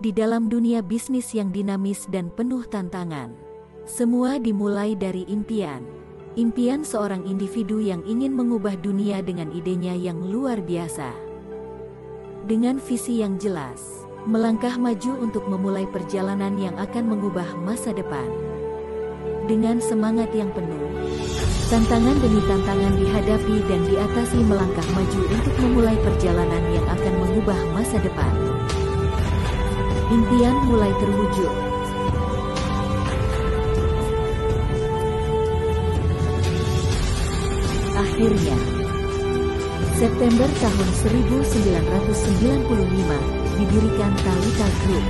di dalam dunia bisnis yang dinamis dan penuh tantangan. Semua dimulai dari impian. Impian seorang individu yang ingin mengubah dunia dengan idenya yang luar biasa. Dengan visi yang jelas, melangkah maju untuk memulai perjalanan yang akan mengubah masa depan. Dengan semangat yang penuh, tantangan demi tantangan dihadapi dan diatasi melangkah maju untuk memulai perjalanan yang akan mengubah masa depan. Impian mulai terwujud. Akhirnya, September tahun 1995, didirikan Thalita Group.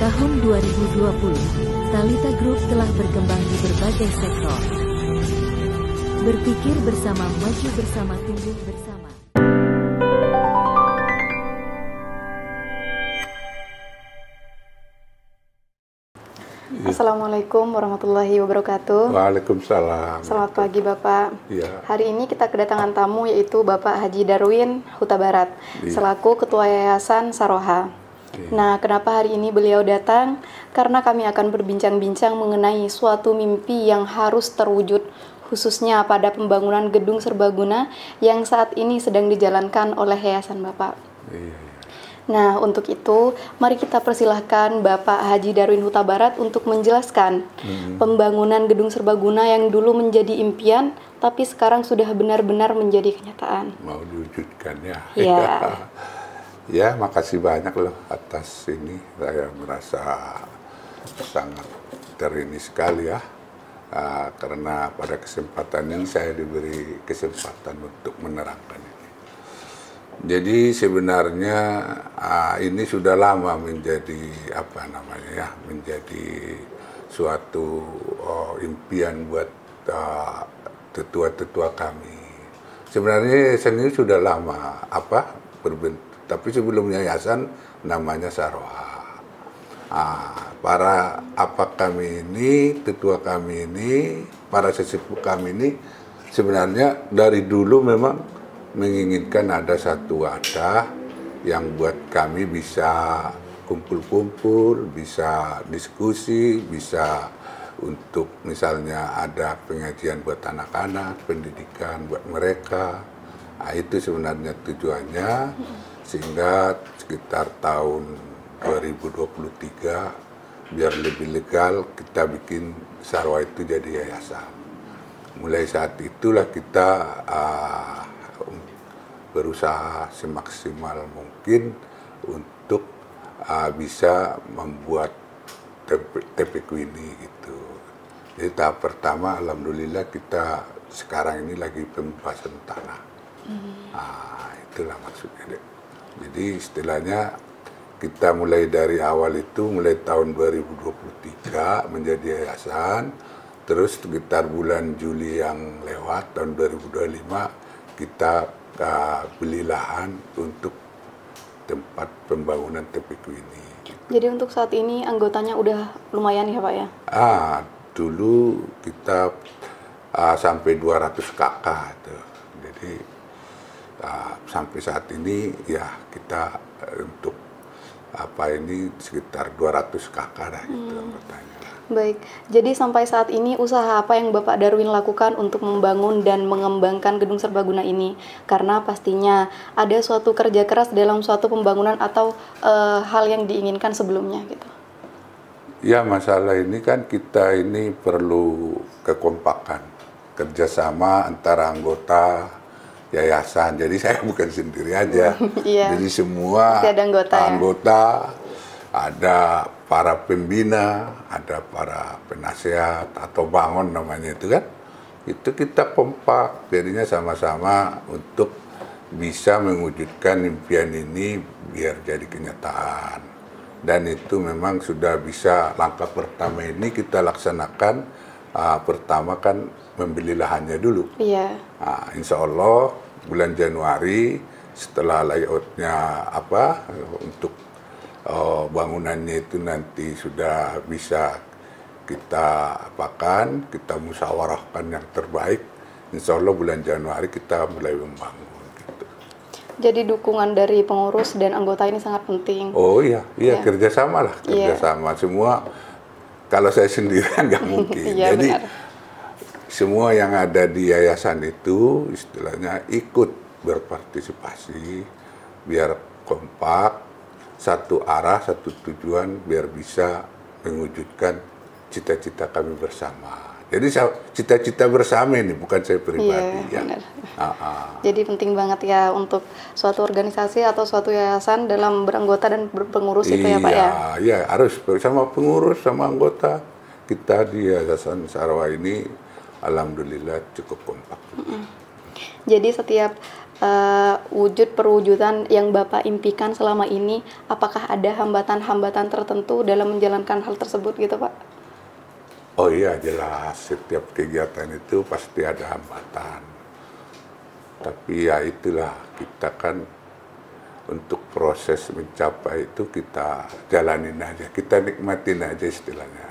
Tahun 2020, Thalita Group telah berkembang di berbagai sektor. Berpikir bersama, maju bersama, tumbuh bersama. Assalamualaikum warahmatullahi wabarakatuh. Waalaikumsalam. Selamat pagi Bapak. Ya. Hari ini kita kedatangan tamu yaitu Bapak Haji Darwin Huta Barat, selaku Ketua Yayasan Saroha. Nah, kenapa hari ini beliau datang? Karena kami akan berbincang-bincang mengenai suatu mimpi yang harus terwujud, khususnya pada pembangunan gedung serbaguna yang saat ini sedang dijalankan oleh Yayasan Bapak. Nah, untuk itu, mari kita persilahkan Bapak Haji Darwin Huta Barat untuk menjelaskan pembangunan gedung serbaguna yang dulu menjadi impian, tapi sekarang sudah benar-benar menjadi kenyataan. Mau diwujudkan ya. Ya. Ya, makasih banyak loh atas ini. Saya merasa sangat terini sekali ya. Karena pada kesempatan ini saya diberi kesempatan untuk menerangkan ini. Jadi sebenarnya ini sudah lama menjadi menjadi suatu impian buat tetua-tetua kami. Sebenarnya sendiri sudah lama berbentuk, tapi sebelum yayasan namanya Saroha. Kami ini, tetua kami ini, para sesepuh kami ini sebenarnya dari dulu memang menginginkan ada satu wadah yang buat kami bisa kumpul-kumpul, bisa diskusi, bisa untuk misalnya ada pengajian buat anak-anak, pendidikan buat mereka. Itu sebenarnya tujuannya, sehingga sekitar tahun 2023 biar lebih legal kita bikin Saroha itu jadi yayasan. Mulai saat itulah kita berusaha semaksimal mungkin untuk bisa membuat TPQ ini gitu. Jadi tahap pertama alhamdulillah kita sekarang ini lagi pembebasan tanah. Itulah maksudnya deh. Jadi istilahnya kita mulai dari awal itu, mulai tahun 2023 menjadi yayasan, terus sekitar bulan Juli yang lewat tahun 2025 kita beli lahan untuk tempat pembangunan TPQ ini. Jadi untuk saat ini anggotanya udah lumayan ya Pak ya? Dulu kita sampai 200 kakak tuh. Jadi sampai saat ini ya kita untuk sekitar 200 kakak dah gitu anggotanya. Baik, jadi sampai saat ini usaha apa yang Bapak Darwin lakukan untuk membangun dan mengembangkan gedung serbaguna ini? Karena pastinya ada suatu kerja keras dalam suatu pembangunan atau hal yang diinginkan sebelumnya gitu. Ya, masalah ini kan kita ini perlu kekompakan, kerjasama antara anggota yayasan. Jadi saya bukan sendiri aja. Jadi semua anggota, ada para pembina, ada para penasehat atau bangun namanya itu kan. Itu kita kompak, jadinya sama-sama untuk bisa mewujudkan impian ini biar jadi kenyataan. Dan itu memang sudah bisa, langkah pertama ini kita laksanakan. Pertama kan membeli lahannya dulu. Insya Allah bulan Januari setelah layoutnya untuk bangunannya itu nanti sudah bisa kita kita musyawarahkan yang terbaik. Insya Allah bulan Januari kita mulai membangun. Gitu. Jadi dukungan dari pengurus dan anggota ini sangat penting. Oh iya, Ya. kerjasama lah, Iya. kerjasama semua. Kalau saya sendirian nggak mungkin. Iya, Jadi benar. semua yang ada di yayasan itu istilahnya ikut berpartisipasi biar kompak, satu arah, satu tujuan, biar bisa mewujudkan cita-cita kami bersama. Jadi cita-cita bersama ini bukan saya pribadi Iya, ya. benar. Ah. Jadi penting banget ya untuk suatu organisasi atau suatu yayasan dalam beranggota dan berpengurus itu ya Pak ya. Iya, harus bersama pengurus sama anggota. Kita di Yayasan Sarawak ini alhamdulillah cukup kompak. Jadi setiap wujud perwujudan yang Bapak impikan selama ini, apakah ada hambatan-hambatan tertentu dalam menjalankan hal tersebut gitu Pak? Oh iya, jelas setiap kegiatan itu pasti ada hambatan. Tapi ya itulah, kita kan untuk proses mencapai itu kita jalanin aja, kita nikmatin aja istilahnya.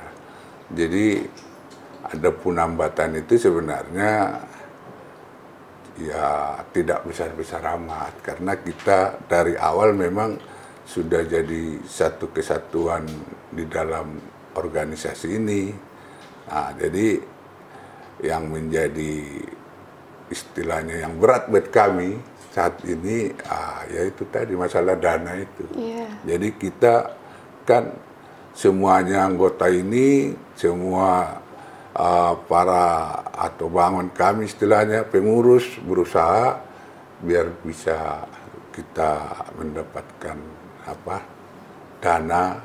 Jadi ada pun hambatan itu sebenarnya ya tidak besar-besar amat, karena kita dari awal memang sudah jadi satu kesatuan di dalam organisasi ini. Nah, jadi yang menjadi istilahnya yang berat buat kami saat ini, yaitu tadi masalah dana itu. Iya. Jadi kita kan semuanya anggota ini, semua para atau bangun kami istilahnya pengurus berusaha biar bisa kita mendapatkan dana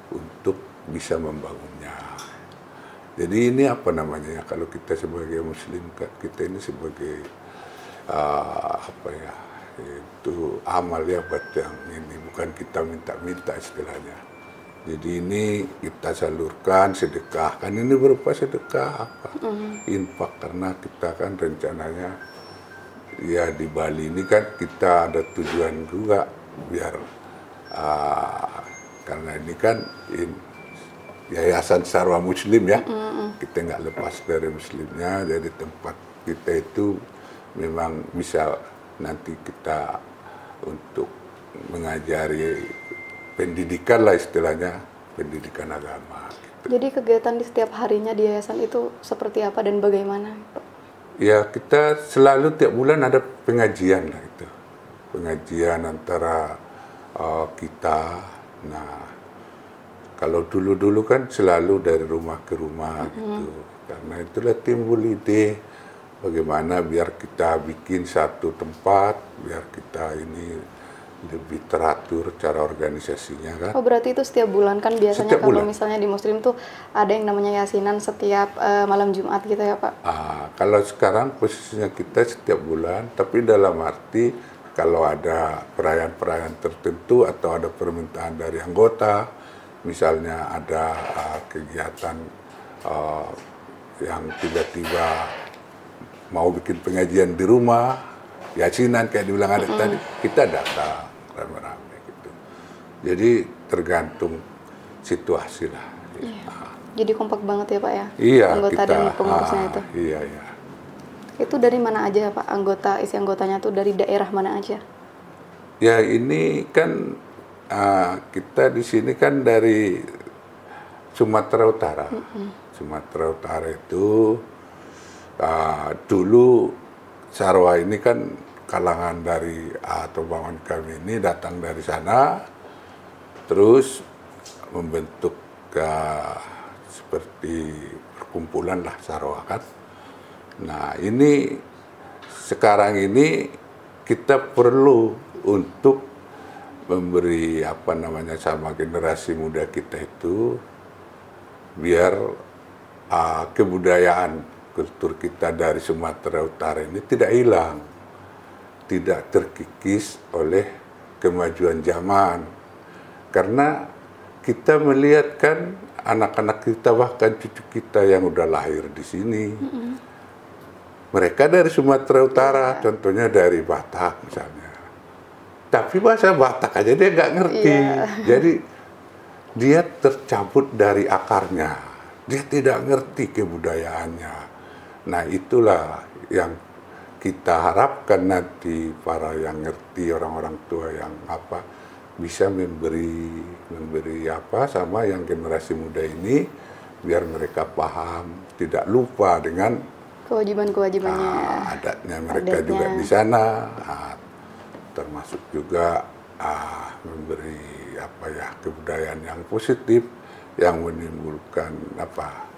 untuk bisa membangunnya. Jadi ini apa namanya, kalau kita sebagai muslim, kita ini sebagai itu amal ya buat yang ini, bukan kita minta-minta istilahnya. Jadi ini kita salurkan sedekah, kan ini berupa sedekah infak, karena kita kan rencananya ya di Bali ini kan kita ada tujuan juga biar karena ini kan Yayasan Sarawak Muslim ya, kita nggak lepas dari muslimnya, jadi tempat kita itu memang bisa nanti kita untuk mengajari pendidikan lah istilahnya, pendidikan agama. Gitu. Jadi kegiatan di setiap harinya di yayasan itu seperti apa dan bagaimana? Ya kita selalu tiap bulan ada pengajian lah itu, pengajian antara kita. Nah kalau dulu-dulu kan selalu dari rumah ke rumah gitu, karena itulah timbul ide bagaimana biar kita bikin satu tempat, biar kita ini lebih teratur cara organisasinya kan. Oh berarti itu setiap bulan kan biasanya Setiap kalau bulan. misalnya di Muslim tuh ada yang namanya yasinan setiap malam Jumat gitu ya Pak? Kalau sekarang posisinya kita setiap bulan, tapi dalam arti kalau ada perayaan-perayaan tertentu atau ada permintaan dari anggota, misalnya ada kegiatan yang tiba-tiba mau bikin pengajian di rumah, yasinan kayak dibilang ada tadi, kita datang rame-rame gitu. Jadi tergantung situasi lah. Iya. Jadi kompak banget ya Pak ya? Iya, Anggota kita, dan pengurusnya itu. Iya. Itu dari mana aja ya Pak? Isi anggotanya tuh dari daerah mana aja? Ya ini kan kita di sini kan dari Sumatera Utara. Sumatera Utara itu dulu Sarawak ini kan kalangan dari atau bangun kami ini datang dari sana, terus membentuk seperti perkumpulan lah Sarawak kan. Nah ini sekarang ini kita perlu untuk memberi sama generasi muda kita itu biar kebudayaan kultur kita dari Sumatera Utara ini tidak hilang, tidak terkikis oleh kemajuan zaman. Karena kita melihat kan anak-anak kita, bahkan cucu kita yang udah lahir di sini, mereka dari Sumatera Utara, contohnya dari Batak misalnya. Tapi bahasa Batak aja dia nggak ngerti. Jadi dia tercabut dari akarnya. Dia tidak ngerti kebudayaannya. Nah itulah yang kita harapkan nanti para yang ngerti, orang-orang tua yang apa, bisa memberi apa sama yang generasi muda ini, biar mereka paham, tidak lupa dengan kewajiban-kewajibannya, adatnya mereka juga di sana, termasuk juga memberi apa ya, kebudayaan yang positif yang menimbulkan apa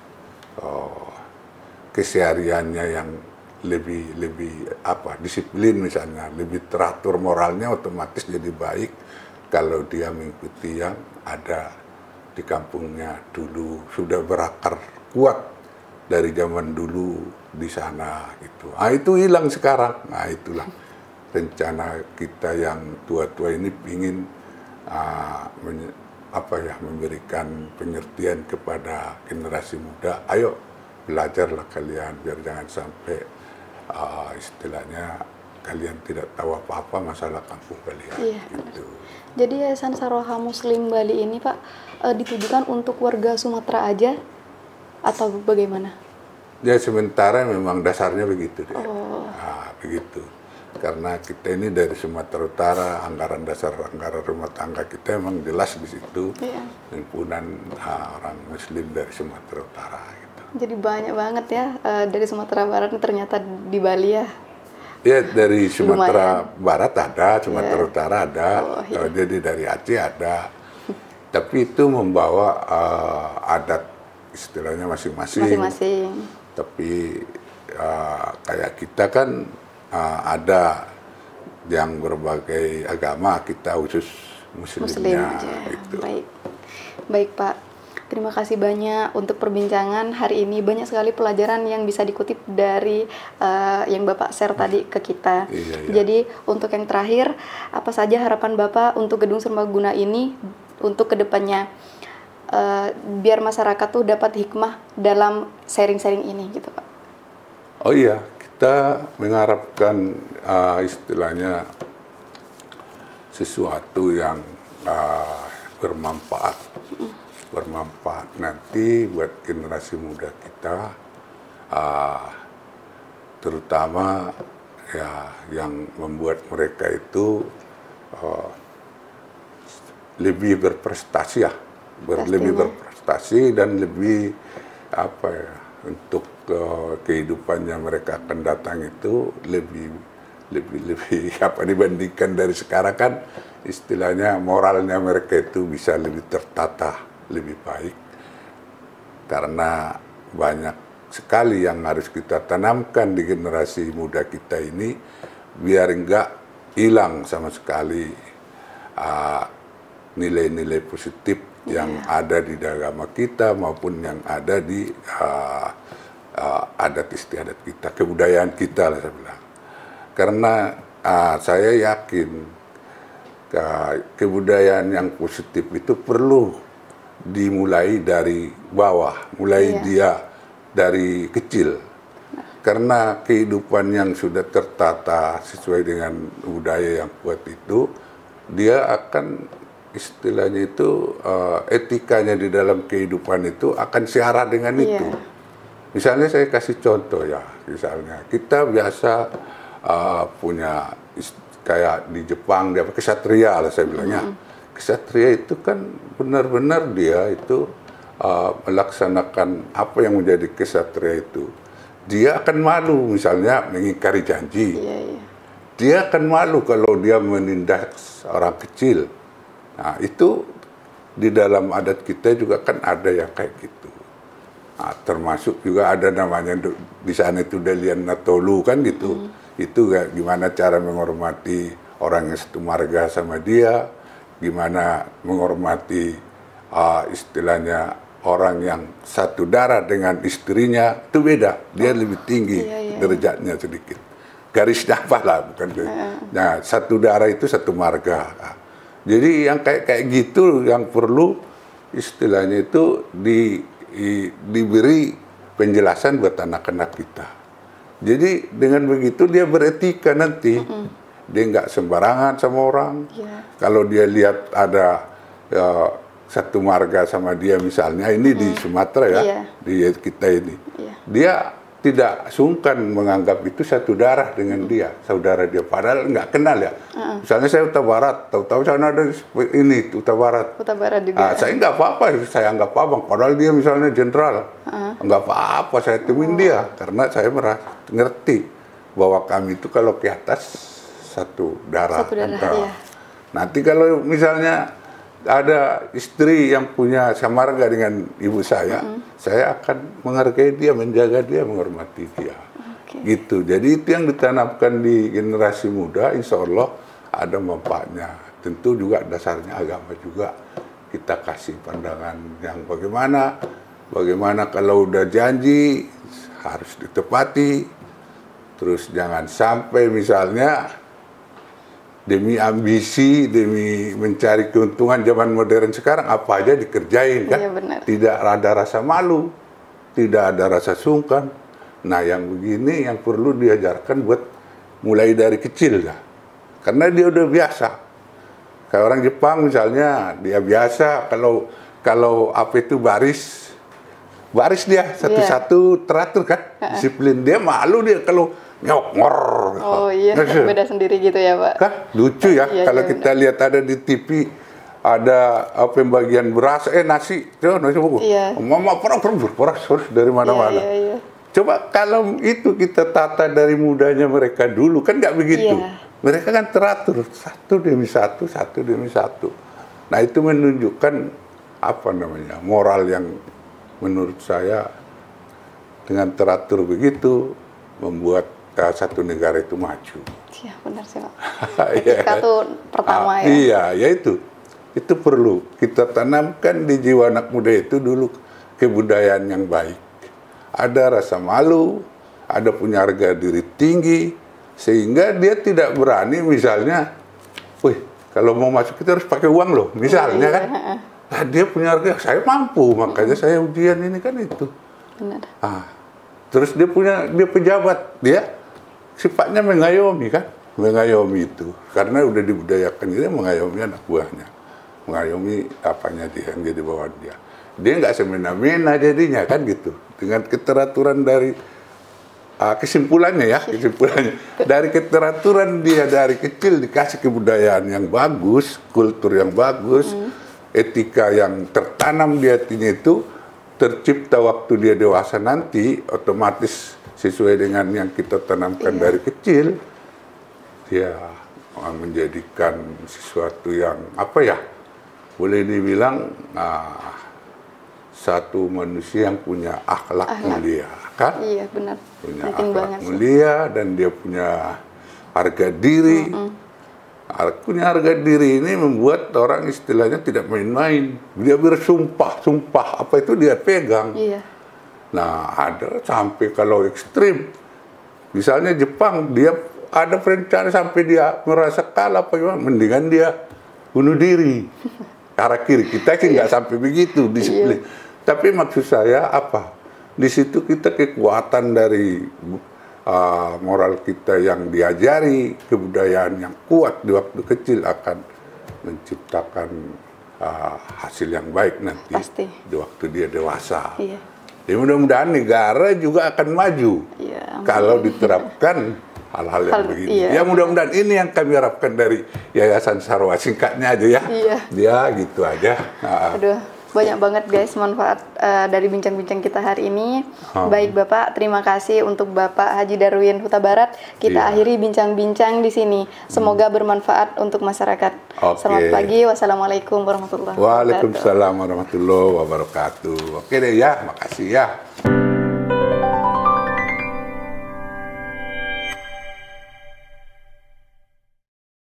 kesehariannya yang lebih apa, disiplin misalnya, lebih teratur moralnya, otomatis jadi baik kalau dia mengikuti yang ada di kampungnya dulu, sudah berakar kuat dari zaman dulu di sana gitu. Itu hilang sekarang. Itulah rencana kita yang tua-tua ini ingin memberikan pengertian kepada generasi muda. Ayo belajarlah kalian, biar jangan sampai istilahnya kalian tidak tahu apa-apa masalah kampung kalian. Iya, gitu. Jadi Yayasan Saroha Muslim Bali ini Pak ditujukan untuk warga Sumatera aja atau bagaimana? Ya sementara memang dasarnya begitu deh. Begitu. Karena kita ini dari Sumatera Utara, anggaran rumah tangga kita memang jelas di situ. Iya. Himpunan orang Muslim dari Sumatera Utara. Gitu. Jadi banyak banget ya dari Sumatera Barat ternyata di Bali ya. Ya dari Sumatera Lumayan. Barat ada, Sumatera Utara ada, jadi dari Aceh ada. Tapi itu membawa adat istilahnya masing-masing. Tapi kayak kita kan ada yang berbagai agama, kita khusus Muslimnya. Gitu. Baik Pak. Terima kasih banyak untuk perbincangan hari ini. Banyak sekali pelajaran yang bisa dikutip dari yang Bapak share tadi ke kita. Iya. Jadi untuk yang terakhir, apa saja harapan Bapak untuk Gedung Serbaguna ini untuk kedepannya, biar masyarakat tuh dapat hikmah dalam sharing-sharing ini gitu Pak. Oh iya, kita mengharapkan istilahnya sesuatu yang bermanfaat nanti buat generasi muda kita, terutama ya yang membuat mereka itu lebih berprestasi ya, lebih berprestasi dan lebih apa ya, untuk kehidupannya mereka akan datang itu lebih apa dibandingkan dari sekarang kan, istilahnya moralnya mereka itu bisa lebih tertata, lebih baik, karena banyak sekali yang harus kita tanamkan di generasi muda kita ini biar enggak hilang sama sekali nilai-nilai positif yang ada di agama kita maupun yang ada di adat istiadat kita, kebudayaan kita lah saya bilang. Karena saya yakin kebudayaan yang positif itu perlu dimulai dari bawah, mulai dia dari kecil. Karena kehidupan yang sudah tertata sesuai dengan budaya yang kuat itu, dia akan istilahnya itu etikanya di dalam kehidupan itu akan seiara dengan itu. Misalnya saya kasih contoh ya, misalnya kita biasa punya kayak di Jepang dia kesatria lah saya bilangnya. Kesatria itu kan benar-benar dia itu melaksanakan apa yang menjadi kesatria itu. Dia akan malu misalnya mengingkari janji. Dia akan malu kalau dia menindas orang kecil. Nah, itu di dalam adat kita juga kan ada yang kayak gitu. Nah, termasuk juga ada namanya di sana itu Delian Natolu kan gitu. Itu gimana cara menghormati orang yang satu marga sama dia, gimana menghormati istilahnya orang yang satu darah dengan istrinya, itu beda. Dia lebih tinggi derajatnya sedikit. Garisnya apalah, bukan. Nah, satu darah itu satu marga. Jadi yang kayak gitu yang perlu istilahnya itu diberi penjelasan buat anak-anak kita. Jadi dengan begitu dia beretika nanti. Dia nggak sembarangan sama orang. Kalau dia lihat ada satu marga sama dia misalnya, ini di Sumatera ya, di kita ini. Dia tidak sungkan menganggap itu satu darah dengan dia, saudara dia. Padahal nggak kenal ya. Misalnya saya Huta Barat, tahu-tahu sana ada ini Huta Barat. Huta Barat juga. Saya nggak apa-apa, saya anggap abang. Padahal dia misalnya jenderal, nggak apa-apa saya temuin dia karena saya merasa ngerti bahwa kami itu kalau ke atas satu darah. Satu darah, iya. Nanti kalau misalnya ada istri yang punya samarga dengan ibu saya akan menghargai dia, menjaga dia, menghormati dia. Gitu. Jadi itu yang ditanamkan di generasi muda, insya Allah ada manfaatnya. Tentu juga dasarnya agama juga. Kita kasih pandangan yang bagaimana kalau udah janji harus ditepati. Terus jangan sampai misalnya demi ambisi, demi mencari keuntungan zaman modern sekarang, apa aja dikerjain kan? Iya, benar. Tidak ada rasa malu, tidak ada rasa sungkan. Nah yang begini yang perlu diajarkan buat mulai dari kecil ya. Karena dia udah biasa. Kayak orang Jepang misalnya, dia biasa kalau apa itu baris dia satu-satu teratur kan, disiplin. Dia malu dia kalau nyokor. Oh iya, beda sendiri gitu ya Pak. Kah? Lucu ya, Iya, kalau kita lihat ada di TV, ada pembagian beras, nasi, nasi bungkus. Iya. Mama peras dari mana-mana. Iya. Coba kalau itu kita tata dari mudanya mereka dulu, kan nggak begitu. Iya. Mereka kan teratur, satu demi satu. Nah itu menunjukkan moral yang menurut saya dengan teratur begitu membuat satu negara itu maju. Iya benar sih Pak. Etika itu pertama ya. Iya, ya itu perlu kita tanamkan di jiwa anak muda itu dulu, kebudayaan yang baik. Ada rasa malu, ada punya harga diri tinggi, sehingga dia tidak berani misalnya, kalau mau masuk kita harus pakai uang loh, misalnya kan. Nah, dia punya harga, saya mampu, makanya saya ujian ini kan itu. Benar. Terus dia pejabat, dia sifatnya mengayomi kan, mengayomi itu karena udah dibudayakan dia mengayomi anak buahnya, mengayomi apanya dia yang jadi bawaan dia nggak semena-mena jadinya kan gitu. Dengan keteraturan dari kesimpulannya dari keteraturan dia dari kecil dikasih kebudayaan yang bagus, kultur yang bagus, etika yang tertanam di hatinya itu tercipta waktu dia dewasa nanti otomatis sesuai dengan yang kita tanamkan dari kecil, dia menjadikan sesuatu yang boleh dibilang satu manusia yang punya akhlak mulia, kan? Iya benar. Punya penting akhlak banget mulia dan dia punya harga diri. Punya harga diri ini membuat orang istilahnya tidak main-main. Dia bersumpah, apa itu dia pegang. Iya. Nah, ada sampai kalau ekstrim. Misalnya Jepang, dia ada perencana sampai dia merasa kalah, mendingan dia bunuh diri. Arah kiri, kita kan nggak sampai begitu disiplin. Tapi maksud saya di situ kita kekuatan dari moral kita yang diajari, kebudayaan yang kuat di waktu kecil akan menciptakan hasil yang baik nanti. Pasti. Di waktu dia dewasa. Iya. Ya mudah-mudahan negara juga akan maju kalau diterapkan hal-hal yang begini. Ya mudah-mudahan ini yang kami harapkan dari Yayasan Sarwa, singkatnya aja ya. Iya. Ya gitu aja. Aduh, banyak banget guys manfaat dari bincang-bincang kita hari ini. Baik Bapak, terima kasih untuk Bapak Haji Darwin Huta Barat. Kita akhiri bincang-bincang di sini. Semoga bermanfaat untuk masyarakat. Selamat pagi. Wassalamualaikum warahmatullahi wabarakatuh. Waalaikumsalam warahmatullahi wabarakatuh. Oke deh ya, makasih ya.